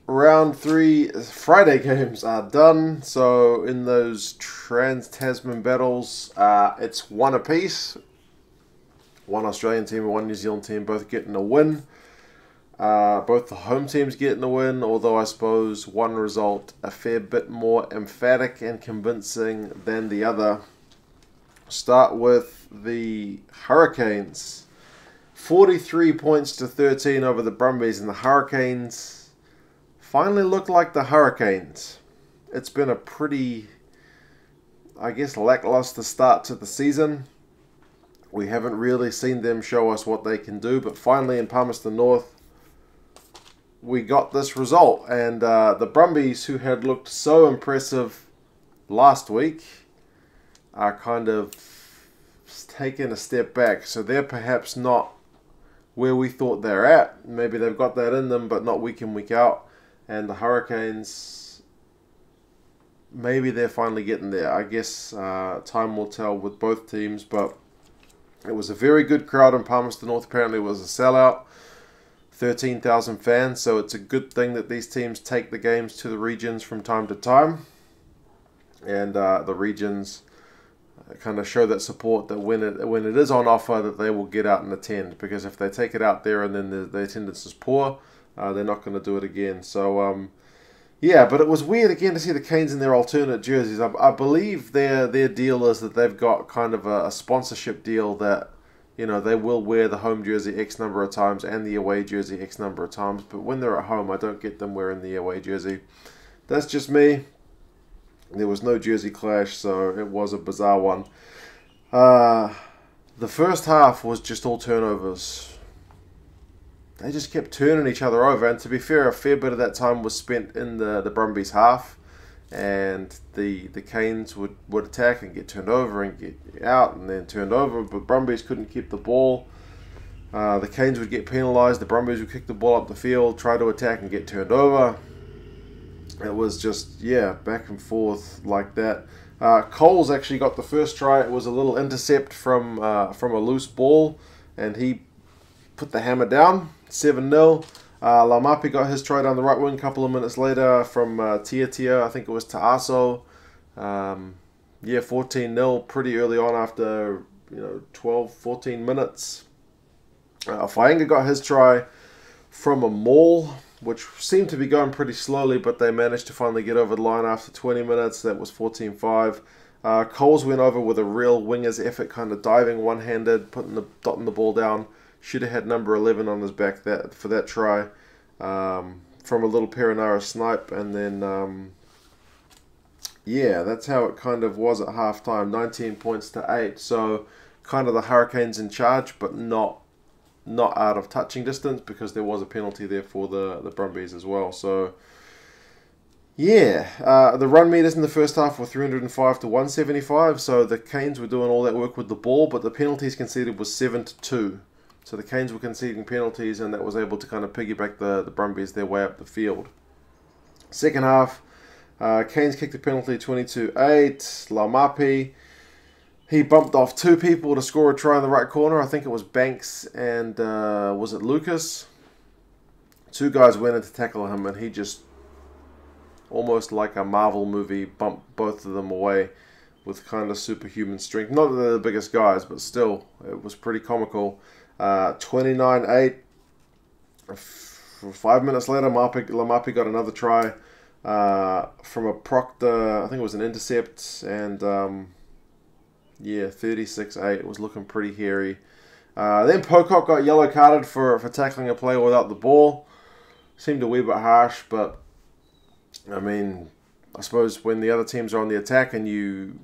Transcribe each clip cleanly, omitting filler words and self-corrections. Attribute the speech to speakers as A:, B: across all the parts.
A: round 3 Friday games are done. So in those Trans-Tasman battles, it's one apiece. One Australian team and one New Zealand team both getting a win. Both the home teams getting a win, although I suppose one result a fair bit more emphatic and convincing than the other. Start with the Hurricanes. 43 points to 13 over the Brumbies, and the Hurricanes finally look like the Hurricanes. It's been a pretty, I guess, lackluster start to the season. We haven't really seen them show us what they can do, but finally in Palmerston North, we got this result. And the Brumbies, who had looked so impressive last week, are kind of taking a step back. So they're perhaps not where we thought they're at. Maybe they've got that in them, but not week in, week out. And the Hurricanes, maybe they're finally getting there. I guess time will tell with both teams, but it was a very good crowd in Palmerston North. Apparently it was a sellout. 13,000 fans, so it's a good thing that these teams take the games to the regions from time to time. And the regions kind of show that support, that when it is on offer, that they will get out and attend. Because if they take it out there and then the attendance is poor, they're not going to do it again. So, yeah, but it was weird again to see the Canes in their alternate jerseys. I believe their deal is that they've got kind of a sponsorship deal that, you know, they will wear the home jersey X number of times and the away jersey X number of times. But when they're at home, I don't get them wearing the away jersey. That's just me. There was no jersey clash, so it was a bizarre one. The first half was just all turnovers. They just kept turning each other over. And to be fair, a fair bit of that time was spent in the Brumbies half. And the Canes would attack and get turned over and get out and then turned over, but Brumbies couldn't keep the ball. The Canes would get penalised, the Brumbies would kick the ball up the field, try to attack and get turned over. It was just, yeah, back and forth like that. Coles actually got the first try. It was a little intercept from a loose ball, and he put the hammer down, 7-0. Laumape got his try down the right wing a couple of minutes later from Tia. I think it was Ta'aso. Yeah, 14-0 pretty early on after 12, 14 minutes. Fainga got his try from a maul, which seemed to be going pretty slowly, but they managed to finally get over the line after 20 minutes. That was 14-5. Coles went over with a real winger's effort, kind of diving one-handed, dotting the ball down. Should have had number 11 on his back for that try from a little Perinara snipe. And then, yeah, that's how it kind of was at halftime. 19 points to 8. So kind of the Hurricanes in charge, but not out of touching distance, because there was a penalty there for the Brumbies as well. So, yeah, the run meters in the first half were 305 to 175. So the Canes were doing all that work with the ball, but the penalties conceded was 7-2. So the Canes were conceding penalties, and that was able to kind of piggyback the Brumbies their way up the field. Second half, Canes kicked a penalty 22-8. Laumape, he bumped off 2 people to score a try in the right corner. I think it was Banks and, was it Lucas? 2 guys went in to tackle him, and he just, almost like a Marvel movie, bumped both of them away with kind of superhuman strength. Not that they're the biggest guys, but still, it was pretty comical. 29-8. 5 minutes later, Laumape got another try from a Proctor. I think it was an intercept, and yeah, 36-8. It was looking pretty hairy. Then Pocock got yellow carded for tackling a player without the ball. Seemed a wee bit harsh, but I mean, I suppose when the other teams are on the attack and you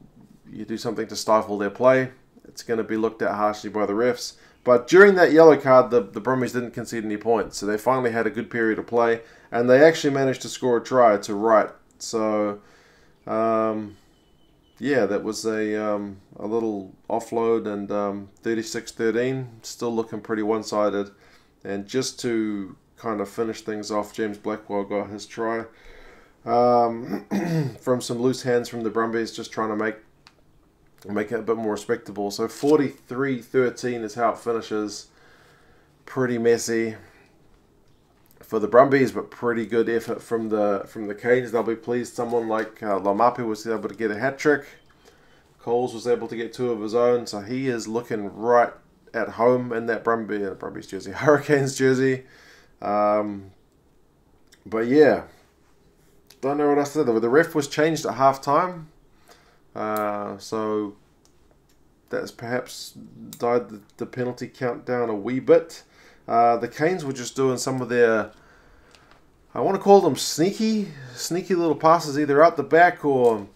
A: do something to stifle their play, it's going to be looked at harshly by the refs. But during that yellow card, the Brumbies didn't concede any points. So they finally had a good period of play. And they actually managed to score a try to right. So, yeah, that was a little offload. And 36-13, still looking pretty one-sided. And just to kind of finish things off, James Blackwell got his try from some loose hands from the Brumbies, just trying to make it a bit more respectable. So 43-13 is how it finishes. Pretty messy. for the Brumbies, but pretty good effort from the Canes. They'll be pleased. Someone like Laumape was able to get a hat trick. Coles was able to get 2 of his own, so he is looking right at home in that Brumbies jersey, Hurricanes jersey. But yeah, don't know what else to do. The ref was changed at half-time, so that's perhaps died the penalty count down a wee bit. The Canes were just doing some of their, I want to call them sneaky little passes, either out the back or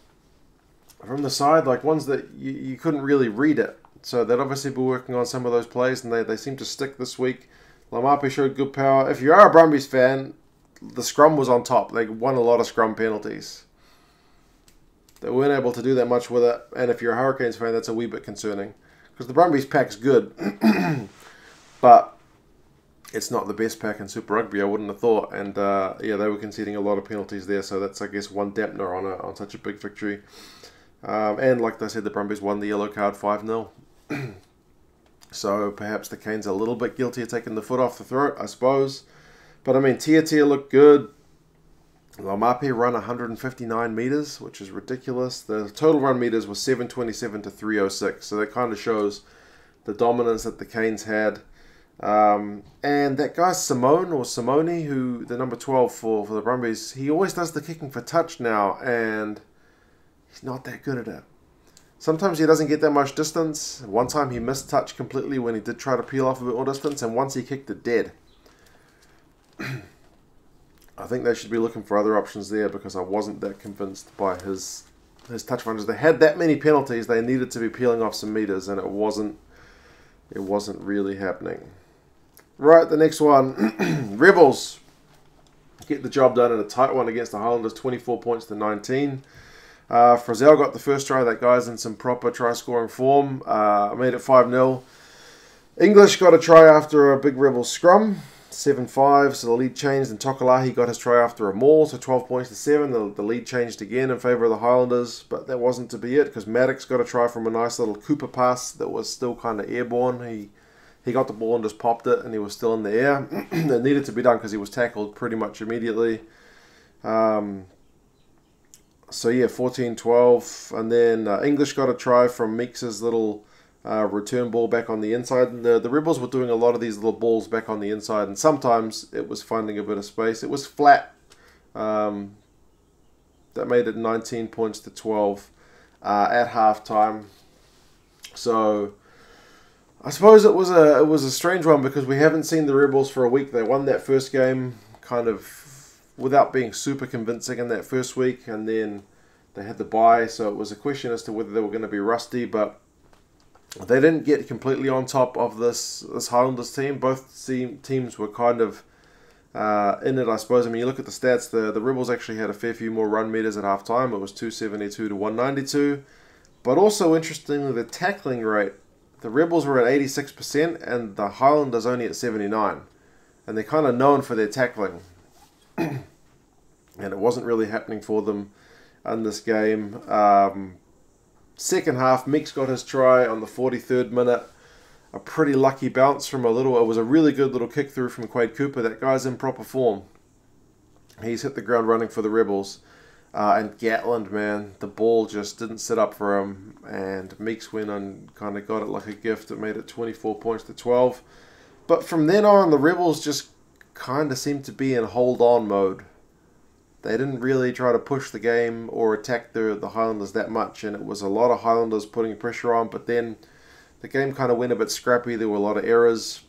A: from the side, like ones that you couldn't really read it. So they'd obviously be working on some of those plays, and they seem to stick this week. Laumape showed good power. If you are a Brumbies fan, the scrum was on top. They won a lot of scrum penalties. They weren't able to do that much with it, and if you're a Hurricanes fan, that's a wee bit concerning. Because the Brumbies pack's good, but it's not the best pack in Super Rugby, I wouldn't have thought. And yeah, they were conceding a lot of penalties there, so that's, I guess, one dampener on such a big victory. And like I said, the Brumbies won the yellow card 5-0. So perhaps the Canes are a little bit guilty of taking the foot off the throat, I suppose. But I mean, Tia looked good. Laumape run 159 meters, which is ridiculous. The total run meters was 727 to 306. So that kind of shows the dominance that the Canes had. And that guy Simone, who the number 12 for the Brumbies, he always does the kicking for touch now, and he's not that good at it. Sometimes he doesn't get that much distance. One time he missed touch completely when he did try to peel off a bit more distance, and once he kicked it dead. I think they should be looking for other options there, because I wasn't that convinced by his touch runs. They had that many penalties, they needed to be peeling off some meters, and it wasn't really happening. Right, the next one. Rebels get the job done in a tight one against the Highlanders, 24 points to 19. Frizzell got the first try. That guy's in some proper try-scoring form. Made it 5-0. English got a try after a big Rebels scrum, 7-5, so the lead changed, and Tokalahi got his try after a maul, so 12 points to 7. The lead changed again in favour of the Highlanders, but that wasn't to be it, because Maddox got a try from a nice little Cooper pass that was still kind of airborne. He got the ball and just popped it, and he was still in the air. It needed to be done because he was tackled pretty much immediately. So yeah, 14-12, and then English got a try from Meeks' little return ball back on the inside. And the Rebels were doing a lot of these little balls back on the inside, and sometimes it was finding a bit of space. It was flat. That made it 19 points to 12 at halftime. So I suppose it was a strange one, because we haven't seen the Rebels for a week. They won that first game kind of without being super convincing in that first week, and then they had the bye, so it was a question as to whether they were going to be rusty, but they didn't get completely on top of this Highlanders team. Both teams were kind of in it, I suppose. I mean, you look at the stats, the Rebels actually had a fair few more run meters at halftime. It was 272 to 192, but also interestingly, the tackling rate, the Rebels were at 86% and the Highlanders only at 79%. And they're kind of known for their tackling. And it wasn't really happening for them in this game. Second half, Meeks got his try on the 43rd minute. A pretty lucky bounce from it was a really good little kick through from Quade Cooper. That guy's in proper form. He's hit the ground running for the Rebels. And Gatland, man, the ball just didn't sit up for him, and Meeks went and kind of got it like a gift. It made it 24 points to 12. But from then on, the Rebels just kind of seemed to be in hold-on mode. They didn't really try to push the game or attack the Highlanders that much, and it was a lot of Highlanders putting pressure on, but then the game kind of went a bit scrappy. There were a lot of errors.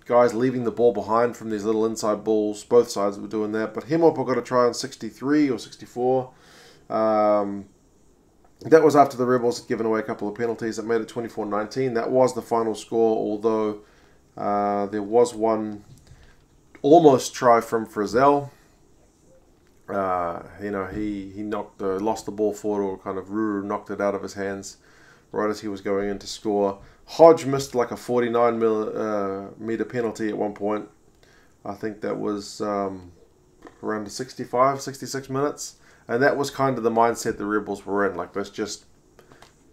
A: Guys leaving the ball behind from these little inside balls. Both sides were doing that. But Hemop got a try on 63 or 64. That was after the Rebels had given away a couple of penalties. That made it 24-19. That was the final score, although there was one almost try from Frizzell. He lost the ball forward, or kind of Ruru knocked it out of his hands right as he was going in to score. Hodge missed like a 49-meter penalty at one point. I think that was around the 65, 66 minutes. And that was kind of the mindset the Rebels were in. Like,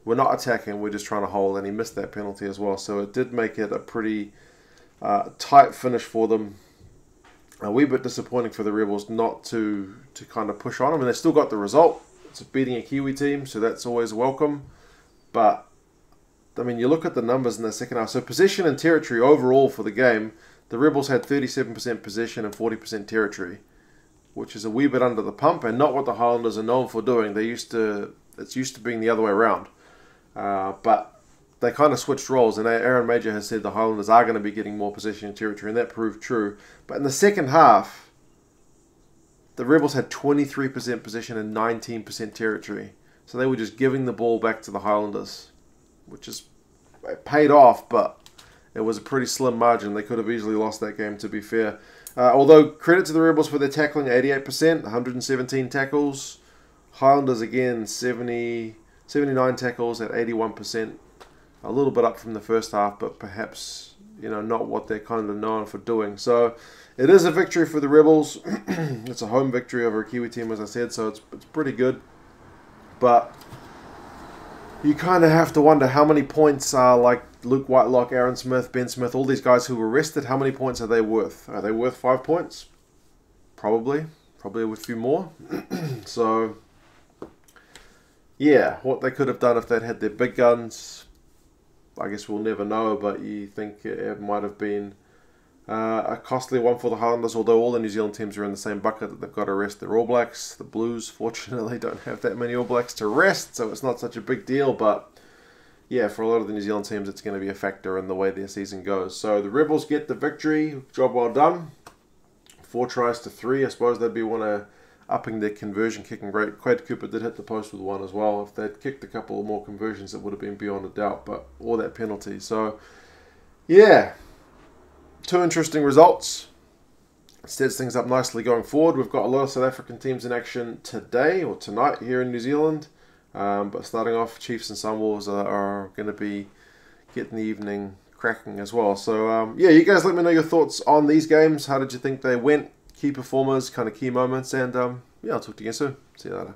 A: we're not attacking, we're just trying to hold. And he missed that penalty as well. So it did make it a pretty tight finish for them. a wee bit disappointing for the Rebels not to kind of push on them. And they still got the result. It's beating a Kiwi team, so that's always welcome. But, I mean, you look at the numbers in the second half. So possession and territory overall for the game, the Rebels had 37% possession and 40% territory, which is a wee bit under the pump and not what the Highlanders are known for doing. It's used to being the other way around. But they kind of switched roles, and Aaron Major has said the Highlanders are going to be getting more possession and territory, and that proved true. But in the second half, the Rebels had 23% possession and 19% territory. So they were just giving the ball back to the Highlanders, which is paid off, but it was a pretty slim margin. They could have easily lost that game, to be fair. Although, credit to the Rebels for their tackling, 88%, 117 tackles. Highlanders, again, 79 tackles at 81%. A little bit up from the first half, but perhaps, not what they're kind of known for doing. So, it is a victory for the Rebels. It's a home victory over a Kiwi team, as I said, so it's pretty good. But you kind of have to wonder how many points are like Luke Whitelock, Aaron Smith, Ben Smith, all these guys who were rested, how many points are they worth? Are they worth 5 points? Probably with a few more. So, yeah, what they could have done if they'd had their big guns, I guess we'll never know, but you think it might have been a costly one for the Highlanders, although all the New Zealand teams are in the same bucket that they've got to rest their All Blacks. The Blues, fortunately, don't have that many All Blacks to rest, so it's not such a big deal, but yeah, for a lot of the New Zealand teams, it's going to be a factor in the way their season goes. So the Rebels get the victory. Job well done. 4 tries to 3. I suppose they'd be upping their conversion kicking rate. Quade Cooper did hit the post with 1 as well. If they'd kicked a couple more conversions, it would have been beyond a doubt, but all that penalty. So, yeah, 2 interesting results. It sets things up nicely going forward. We've got a lot of South African teams in action today or tonight here in New Zealand. But starting off, Chiefs and Sunwolves are going to be getting the evening cracking as well. So, yeah, you guys let me know your thoughts on these games. How did you think they went? Key performers, kind of key moments. And, yeah, I'll talk to you again soon. See you later.